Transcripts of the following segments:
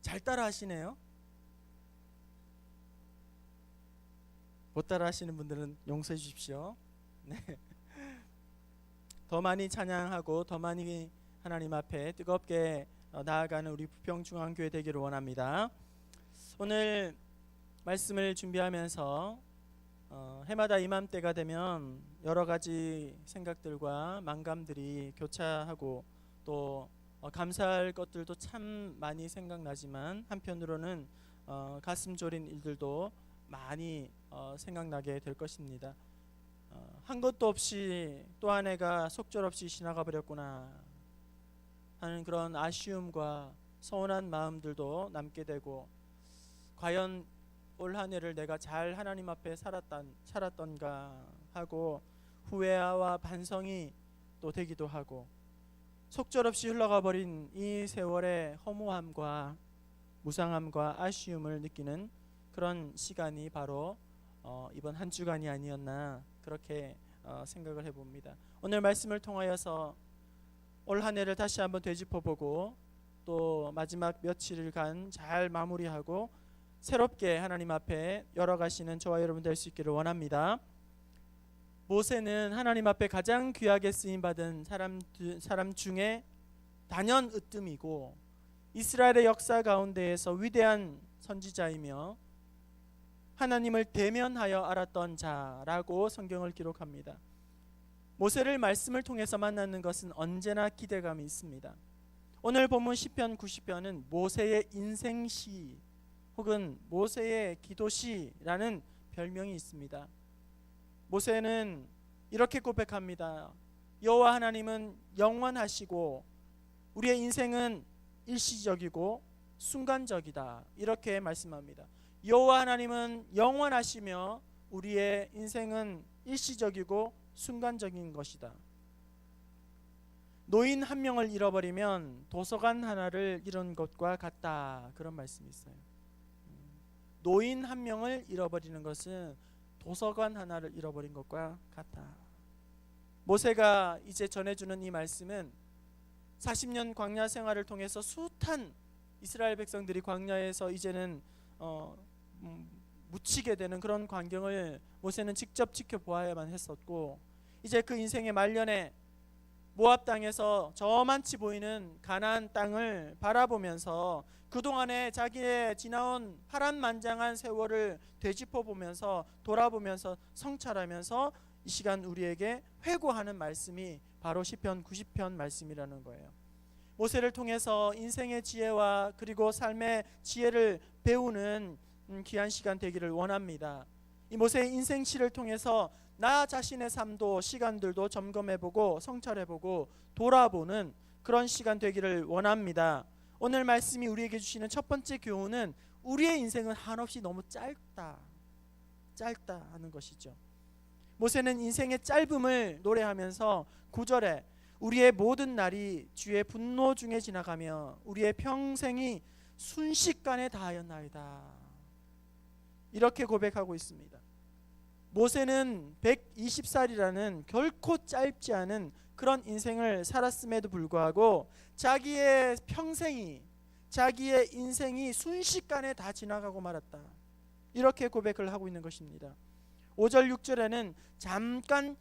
잘 따라 하시네요. 못 따라 하시는 분들은 용서해 주십시오. 네. 더 많이 찬양하고 더 많이 하나님 앞에 뜨겁게 나아가는 우리 부평중앙교회 되기를 원합니다. 오늘 말씀을 준비하면서 해마다 이맘때가 되면 여러 가지 생각들과 만감들이 교차하고 또 감사할 것들도 참 많이 생각나지만 한편으로는 가슴 졸인 일들도 많이 생각나게 될 것입니다. 한 것도 없이 또 한 해가 속절없이 지나가 버렸구나 하는 그런 아쉬움과 서운한 마음들도 남게 되고, 과연 올 한 해를 내가 잘 하나님 앞에 살았던가 하고 후회와 반성이 또 되기도 하고, 속절없이 흘러가 버린 이 세월의 허무함과 무상함과 아쉬움을 느끼는 그런 시간이 바로 이번 한 주간이 아니었나 그렇게 생각을 해봅니다. 오늘 말씀을 통하여서 올 한 해를 다시 한번 되짚어보고 또 마지막 며칠간 잘 마무리하고 새롭게 하나님 앞에 열어가시는 저와 여러분 될 수 있기를 원합니다. 모세는 하나님 앞에 가장 귀하게 쓰임받은 사람 중에 단연 으뜸이고 이스라엘의 역사 가운데에서 위대한 선지자이며 하나님을 대면하여 알았던 자라고 성경을 기록합니다. 모세를 말씀을 통해서 만나는 것은 언제나 기대감이 있습니다. 오늘 본문 시편 90편은 모세의 인생시 혹은 모세의 기도시라는 별명이 있습니다. 모세는 이렇게 고백합니다. 여호와 하나님은 영원하시고 우리의 인생은 일시적이고 순간적이다. 이렇게 말씀합니다. 여호와 하나님은 영원하시며 우리의 인생은 일시적이고 순간적인 것이다. 노인 한 명을 잃어버리면 도서관 하나를 잃은 것과 같다. 그런 말씀이 있어요. 노인 한 명을 잃어버리는 것은 도서관 하나를 잃어버린 것과 같다. 모세가 이제 전해주는 이 말씀은 40년 광야 생활을 통해서 숱한 이스라엘 백성들이 광야에서 이제는 묻히게 되는 그런 광경을 모세는 직접 지켜보아야만 했었고, 이제 그 인생의 말년에 모압 땅에서 저만치 보이는 가나안 땅을 바라보면서 그동안에 자기의 지나온 파란만장한 세월을 되짚어보면서 돌아보면서 성찰하면서 이 시간 우리에게 회고하는 말씀이 바로 시편 90편 말씀이라는 거예요. 모세를 통해서 인생의 지혜와 그리고 삶의 지혜를 배우는 귀한 시간 되기를 원합니다. 이 모세의 인생시를 통해서 나 자신의 삶도 시간들도 점검해보고 성찰해보고 돌아보는 그런 시간 되기를 원합니다. 오늘 말씀이 우리에게 주시는 첫 번째 교훈은 우리의 인생은 한없이 너무 짧다 하는 것이죠. 모세는 인생의 짧음을 노래하면서 9절에 우리의 모든 날이 주의 분노 중에 지나가며 우리의 평생이 순식간에 다하였나이다. 이렇게 고백하고 있습니다. 모세는 120살이라는 결코 짧지 않은 그런 인생을 살았음에도 불구하고 자기의 평생이, 자기의 인생이 순식간에 다 지나가고 말았다. 이렇게 고백을 하고 있는 것입니다. 5절 6절에는 잠깐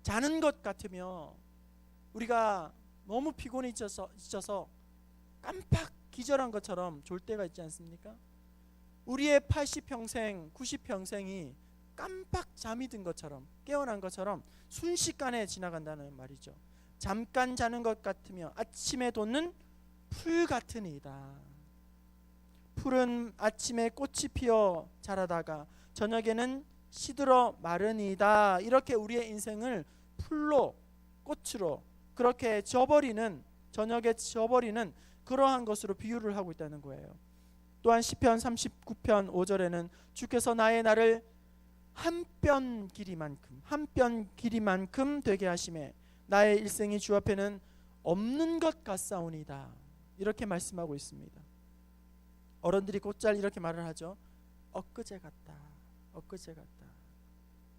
자는 것 같으며, 우리가 너무 피곤해 있어서 깜빡 기절한 것처럼 졸 때가 있지 않습니까? 우리의 80평생 90평생이 깜빡 잠이 든 것처럼, 깨어난 것처럼 순식간에 지나간다는 말이죠. 잠깐 자는 것 같으며 아침에 돋는 풀 같은 이다. 풀은 아침에 꽃이 피어 자라다가 저녁에는 시들어 마르니이다. 이렇게 우리의 인생을 풀로, 꽃으로 그렇게 져버리는, 저녁에 져버리는 그러한 것으로 비유를 하고 있다는 거예요. 또한 시편 39편 5절에는 주께서 나의 날을 한 뼘 길이만큼 되게 하심에 나의 일생이 주 앞에는 없는 것 같사오니다. 이렇게 말씀하고 있습니다. 어른들이 곧잘 이렇게 말을 하죠. 엊그제 같다.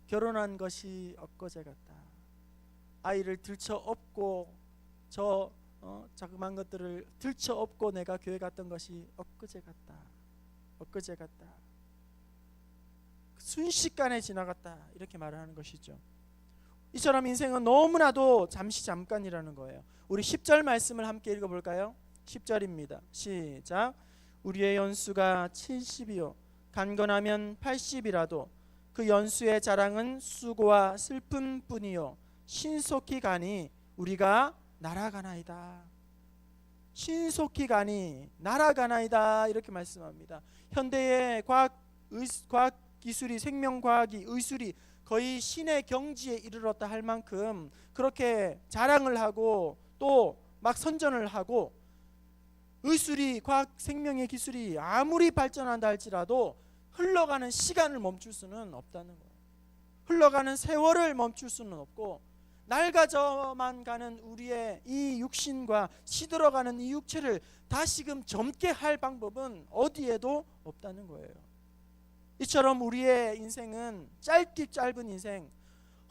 결혼한 것이 엊그제 같다. 아이를 들쳐 업고 저 자그마한 것들을 들쳐업고 내가 교회 갔던 것이 엊그제 같다. 순식간에 지나갔다, 이렇게 말하는 것이죠. 이처럼 인생은 너무나도 잠깐이라는 거예요. 우리 10절 말씀을 함께 읽어볼까요? 10절입니다. 시작. 우리의 연수가 70이요 간건하면 80이라도 그 연수의 자랑은 수고와 슬픔뿐이요 신속히 가니 우리가 날아가나이다. 신속히 가니 날아가나이다, 이렇게 말씀합니다. 현대의 과학 기술이, 생명과학이, 의술이 거의 신의 경지에 이르렀다 할 만큼 그렇게 자랑을 하고 또 막 선전을 하고, 의술이, 과학, 생명의 기술이 아무리 발전한다 할지라도 흘러가는 시간을 멈출 수는 없다는 거예요. 흘러가는 세월을 멈출 수는 없고, 낡아져만 가는 우리의 이 육신과 시들어가는 이 육체를 다시금 젊게 할 방법은 어디에도 없다는 거예요. 이처럼 우리의 인생은 짧은 인생,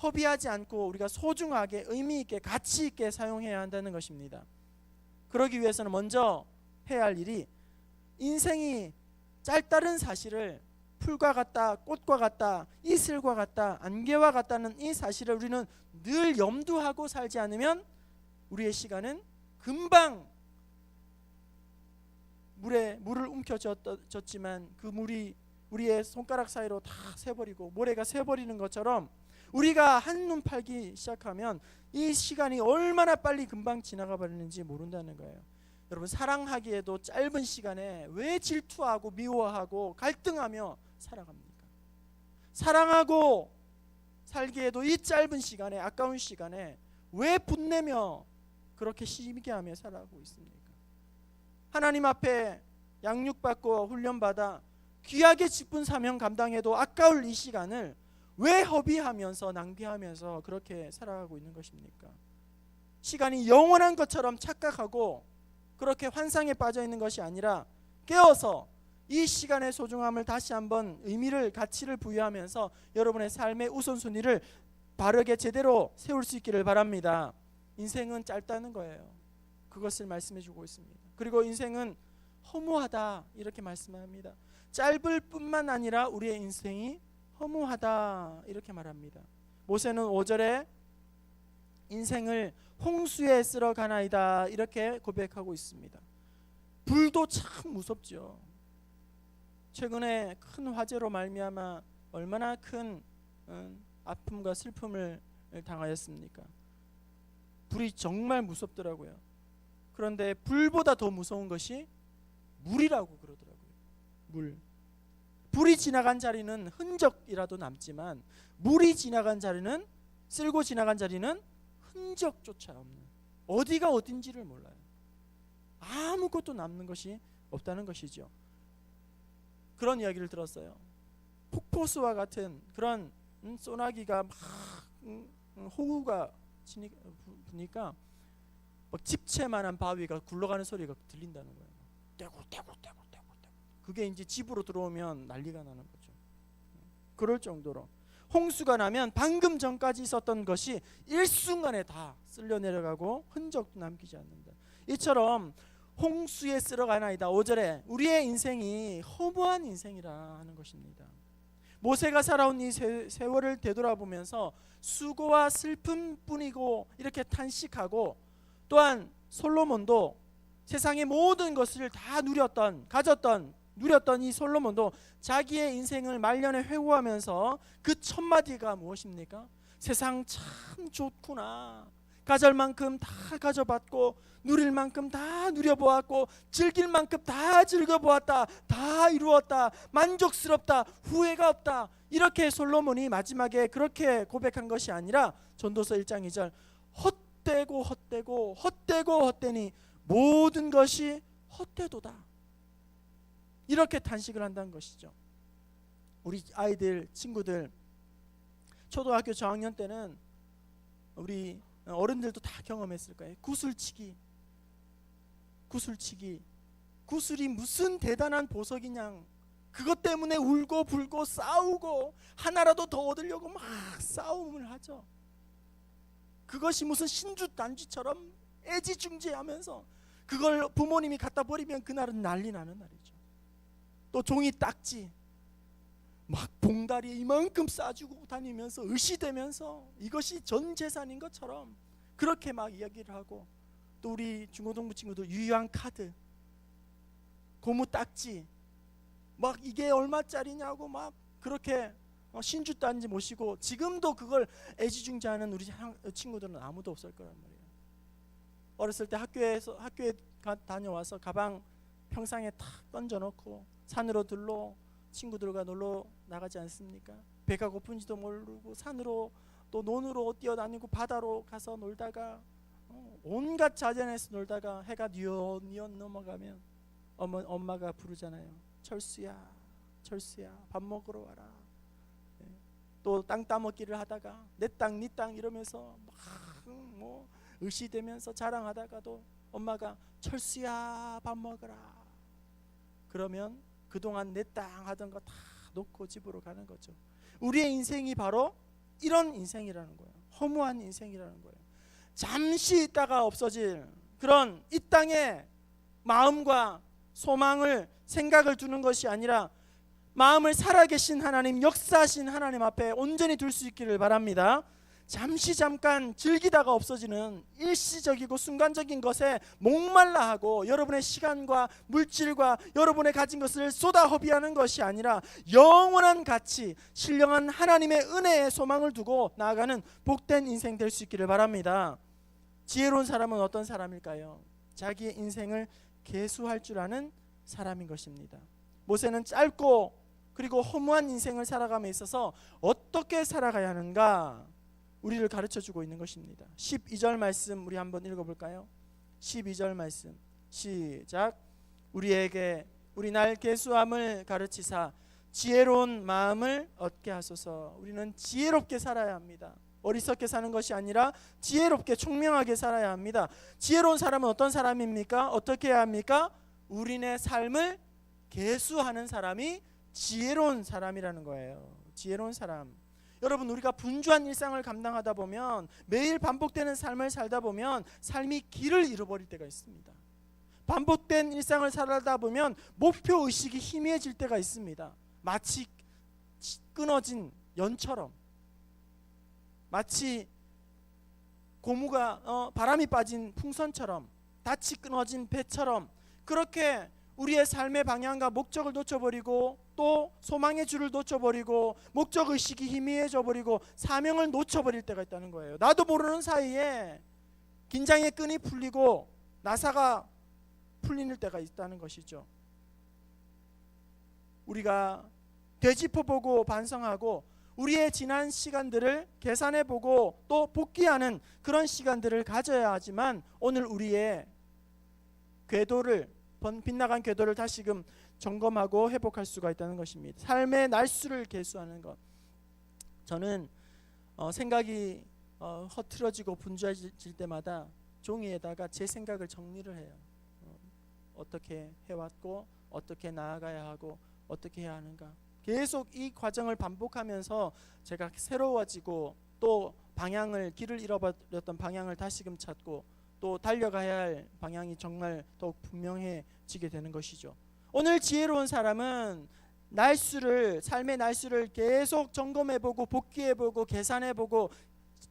허비하지 않고 우리가 소중하게, 의미 있게, 가치 있게 사용해야 한다는 것입니다. 그러기 위해서는 먼저 해야 할 일이, 인생이 짧다는 사실을, 풀과 같다, 꽃과 같다, 이슬과 같다, 안개와 같다는 이 사실을 우리는 늘 염두하고 살지 않으면 우리의 시간은 금방 물을 움켜쥐었지만 그 물이 우리의 손가락 사이로 다 새버리고 모래가 새버리는 것처럼, 우리가 한눈 팔기 시작하면 이 시간이 얼마나 빨리 금방 지나가 버리는지 모른다는 거예요. 여러분, 사랑하기에도 짧은 시간에 왜 질투하고 미워하고 갈등하며 살아갑니까? 사랑하고 살기에도 이 짧은 시간에, 아까운 시간에 왜 분내며 그렇게 시기하며 살아가고 있습니까? 하나님 앞에 양육받고 훈련받아 귀하게 짚은 사명 감당해도 아까울 이 시간을 왜 허비하면서 낭비하면서 그렇게 살아가고 있는 것입니까? 시간이 영원한 것처럼 착각하고 그렇게 환상에 빠져 있는 것이 아니라 깨어서 이 시간의 소중함을 다시 한번 의미를, 가치를 부여하면서 여러분의 삶의 우선순위를 바르게 제대로 세울 수 있기를 바랍니다. 인생은 짧다는 거예요. 그것을 말씀해 주고 있습니다. 그리고 인생은 허무하다, 이렇게 말씀합니다. 짧을 뿐만 아니라 우리의 인생이 허무하다, 이렇게 말합니다. 모세는 5절에 인생을 홍수에 쓸어 가나이다, 이렇게 고백하고 있습니다. 불도 참 무섭죠. 최근에 큰 화재로 말미암아 얼마나 큰 아픔과 슬픔을 당하였습니까? 불이 정말 무섭더라고요. 그런데 불보다 더 무서운 것이 물이라고 그러더라고요. 물. 불이 지나간 자리는 흔적이라도 남지만 물이 지나간 자리는, 쓸고 지나간 자리는 흔적조차 없는, 어디가 어딘지를 몰라요. 아무것도 남는 것이 없다는 것이죠. 그런 이야기를 들었어요. 폭포수와 같은 그런 소나기가 막 호우가 부니까 막 집채만한 바위가 굴러가는 소리가 들린다는 거예요. 떼굴떼굴. 그게 이제 집으로 들어오면 난리가 나는 거죠. 그럴 정도로 홍수가 나면 방금 전까지 있었던 것이 일순간에 다 쓸려 내려가고 흔적도 남기지 않는다. 이처럼 홍수에 쓸어가나이다 5절에 우리의 인생이 허무한 인생이라 하는 것입니다. 모세가 살아온 이 세월을 되돌아보면서 수고와 슬픔뿐이고 이렇게 탄식하고, 또한 솔로몬도 세상의 모든 것을 다 누렸던 이 솔로몬도 자기의 인생을 말년에 회고하면서 그 첫 마디가 무엇입니까? 세상 참 좋구나. 가질 만큼 다 가져봤고, 누릴 만큼 다 누려보았고, 즐길 만큼 다 즐겨보았다. 다 이루었다. 만족스럽다. 후회가 없다. 이렇게 솔로몬이 마지막에 그렇게 고백한 것이 아니라 전도서 1장 2절 헛되니 모든 것이 헛되도다. 이렇게 탄식을 한다는 것이죠. 우리 아이들, 친구들 초등학교 저학년 때는 우리 어른들도 다 경험했을 거예요. 구슬치기. 구슬이 무슨 대단한 보석이냐. 그것 때문에 울고 불고 싸우고 하나라도 더 얻으려고 막 싸움을 하죠. 그것이 무슨 신주단지처럼 애지중지하면서 그걸 부모님이 갖다 버리면 그날은 난리 나는 날이죠. 또 종이 딱지 막 봉다리에 이만큼 싸주고 다니면서 의시되면서 이것이 전 재산인 것처럼 그렇게 막 이야기를 하고, 또 우리 중고등부 친구들 유효한 카드, 고무 딱지 막 이게 얼마짜리냐고 막 그렇게 신주단지 모시고, 지금도 그걸 애지중지하는 우리 친구들은 아무도 없을 거란 말이에요. 어렸을 때 학교에 다녀와서 가방 평상에 탁 던져놓고 산으로 들러 친구들과 놀러 나가지 않습니까? 배가 고픈지도 모르고 산으로 또 논으로 뛰어다니고 바다로 가서 놀다가 온갖 자연에서 놀다가 해가 뉘엿뉘엿 넘어가면 엄마가 부르잖아요. 철수야, 철수야, 밥 먹으러 와라. 또 땅 따먹기를 하다가 내 땅, 네 땅 이러면서 막 의시되면서 자랑하다가도 엄마가 철수야, 밥 먹으라. 그러면 그동안 내 땅 하던 거 다 놓고 집으로 가는 거죠. 우리의 인생이 바로 이런 인생이라는 거예요. 허무한 인생이라는 거예요. 잠시 있다가 없어질 그런 이 땅에 마음과 소망을, 생각을 두는 것이 아니라 마음을 살아계신 하나님, 역사하신 하나님 앞에 온전히 둘 수 있기를 바랍니다. 잠시 잠깐 즐기다가 없어지는 일시적이고 순간적인 것에 목말라 하고 여러분의 시간과 물질과 여러분의 가진 것을 쏟아 허비하는 것이 아니라 영원한 가치, 신령한 하나님의 은혜에 소망을 두고 나아가는 복된 인생 될 수 있기를 바랍니다. 지혜로운 사람은 어떤 사람일까요? 자기의 인생을 계수할 줄 아는 사람인 것입니다. 모세는 짧고 그리고 허무한 인생을 살아감에 있어서 어떻게 살아가야 하는가 우리를 가르쳐주고 있는 것입니다. 12절 말씀 우리 한번 읽어볼까요? 12절 말씀 시작. 우리 날 계수함을 가르치사 지혜로운 마음을 얻게 하소서. 우리는 지혜롭게 살아야 합니다. 어리석게 사는 것이 아니라 지혜롭게 총명하게 살아야 합니다. 지혜로운 사람은 어떤 사람입니까? 어떻게 해야 합니까? 우리네 삶을 계수하는 사람이 지혜로운 사람이라는 거예요. 지혜로운 사람. 여러분, 우리가 분주한 일상을 감당하다 보면, 매일 반복되는 삶을 살다 보면 삶이 길을 잃어버릴 때가 있습니다. 반복된 일상을 살다 보면 목표 의식이 희미해질 때가 있습니다. 마치 끊어진 연처럼, 마치 고무가 바람이 빠진 풍선처럼, 닻이 끊어진 배처럼, 그렇게 우리의 삶의 방향과 목적을 놓쳐버리고 또 소망의 줄을 놓쳐버리고 목적의식이 희미해져 버리고 사명을 놓쳐버릴 때가 있다는 거예요. 나도 모르는 사이에 긴장의 끈이 풀리고 나사가 풀리는 때가 있다는 것이죠. 우리가 되짚어보고 반성하고 우리의 지난 시간들을 계산해보고 또 복귀하는 그런 시간들을 가져야 하지만, 오늘 우리의 궤도를, 빗나간 궤도를 다시금 점검하고 회복할 수가 있다는 것입니다. 삶의 날수를 계수하는 것. 저는 생각이 허트러지고 분주해질 때마다 종이에다가 제 생각을 정리를 해요. 어떻게 해왔고 어떻게 나아가야 하고 어떻게 해야 하는가. 계속 이 과정을 반복하면서 제가 새로워지고 또 길을 잃어버렸던 방향을 다시금 찾고 또 달려가야 할 방향이 정말 더욱 분명해지게 되는 것이죠. 오늘 지혜로운 사람은 삶의 날수를 계속 점검해보고 복귀해보고 계산해보고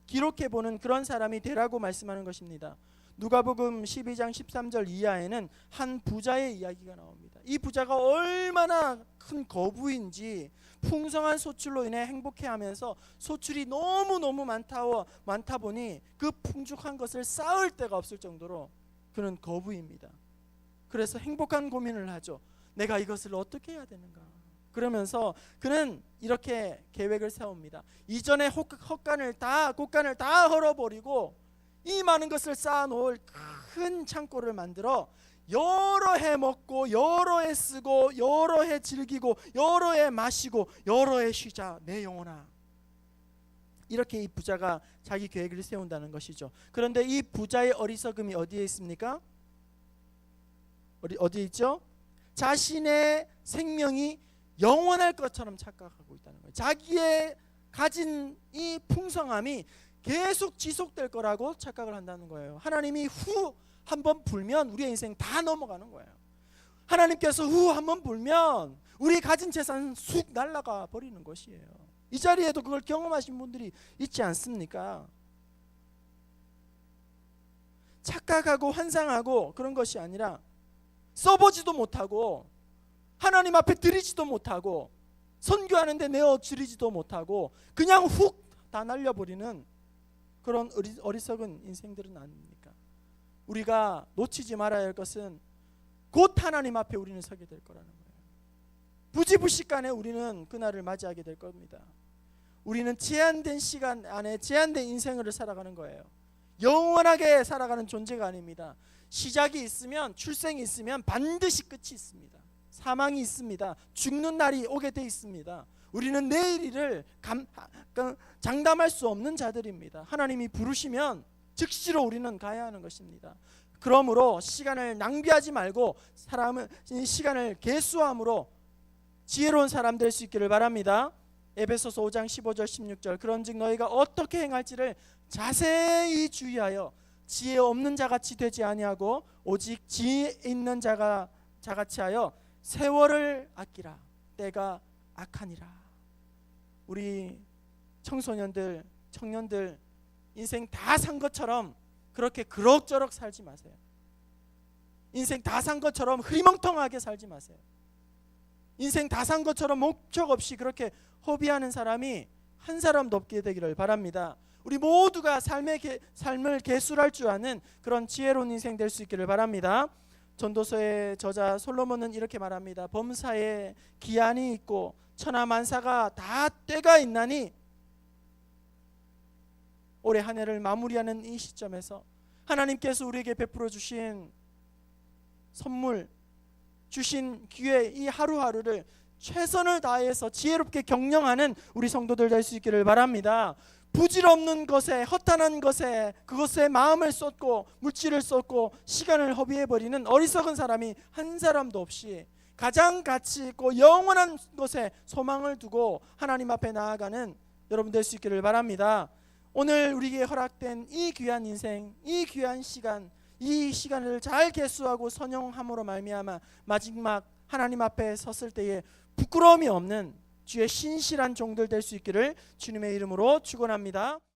기록해보는 그런 사람이 되라고 말씀하는 것입니다. 누가복음 12장 13절 이하에는 한 부자의 이야기가 나옵니다. 이 부자가 얼마나 큰 거부인지 풍성한 소출로 인해 행복해하면서 소출이 너무너무 많다 보니 그 풍족한 것을 쌓을 데가 없을 정도로 그는 거부입니다. 그래서 행복한 고민을 하죠. 내가 이것을 어떻게 해야 되는가. 그러면서 그는 이렇게 계획을 세웁니다. 이전에 곡간을 다 헐어버리고 이 많은 것을 쌓아놓을 큰 창고를 만들어 여러 해 먹고 여러 해 쓰고 여러 해 즐기고 여러 해 마시고 여러 해 쉬자 내 영혼아. 이렇게 이 부자가 자기 계획을 세운다는 것이죠. 그런데 이 부자의 어리석음이 어디에 있습니까? 어디에 있죠? 자신의 생명이 영원할 것처럼 착각하고 있다는 거예요. 자기의 가진 이 풍성함이 계속 지속될 거라고 착각을 한다는 거예요. 하나님이 후 한번 불면 우리의 인생 다 넘어가는 거예요. 하나님께서 후 한번 불면 우리 가진 재산 쑥 날아가 버리는 것이에요. 이 자리에도 그걸 경험하신 분들이 있지 않습니까? 착각하고 환상하고 그런 것이 아니라 써보지도 못하고 하나님 앞에 드리지도 못하고 선교하는데 내어드리지도 못하고 그냥 훅 다 날려버리는 그런 어리석은 인생들은 아닙니까? 우리가 놓치지 말아야 할 것은 곧 하나님 앞에 우리는 서게 될 거라는 거예요. 부지불식간에 우리는 그날을 맞이하게 될 겁니다. 우리는 제한된 시간 안에 제한된 인생을 살아가는 거예요. 영원하게 살아가는 존재가 아닙니다. 시작이 있으면, 출생이 있으면 반드시 끝이 있습니다. 사망이 있습니다. 죽는 날이 오게 돼 있습니다. 우리는 내일을 장담할 수 없는 자들입니다. 하나님이 부르시면 즉시로 우리는 가야 하는 것입니다. 그러므로 시간을 낭비하지 말고 시간을 계수함으로 지혜로운 사람 될 수 있기를 바랍니다. 에베소서 5장 15절 16절 그런즉 너희가 어떻게 행할지를 자세히 주의하여 지혜 없는 자같이 되지 아니하고 오직 지혜 있는 자같이 하여 세월을 아끼라. 때가 악하니라. 우리 청소년들, 청년들 인생 다 산 것처럼 그렇게 그럭저럭 살지 마세요. 인생 다 산 것처럼 흐리멍텅하게 살지 마세요. 인생 다 산 것처럼 목적 없이 그렇게 허비하는 사람이 한 사람도 없게 되기를 바랍니다. 우리 모두가 삶을 계술할 줄 아는 그런 지혜로운 인생 될 수 있기를 바랍니다. 전도서의 저자 솔로몬은 이렇게 말합니다. 범사에 기한이 있고 천하만사가 다 때가 있나니 올해 한 해를 마무리하는 이 시점에서 하나님께서 우리에게 베풀어 주신 선물, 주신 기회 이 하루하루를 최선을 다해서 지혜롭게 경영하는 우리 성도들 될 수 있기를 바랍니다. 부질없는 것에, 허탄한 것에 그것에 마음을 쏟고 물질을 쏟고 시간을 허비해버리는 어리석은 사람이 한 사람도 없이 가장 가치 있고 영원한 것에 소망을 두고 하나님 앞에 나아가는 여러분 될 수 있기를 바랍니다. 오늘 우리에게 허락된 이 귀한 인생, 이 귀한 시간, 이 시간을 잘 계수하고 선용함으로 말미암아 마지막 하나님 앞에 섰을 때에 부끄러움이 없는 주의 신실한 종들 될 수 있기를 주님의 이름으로 축원합니다.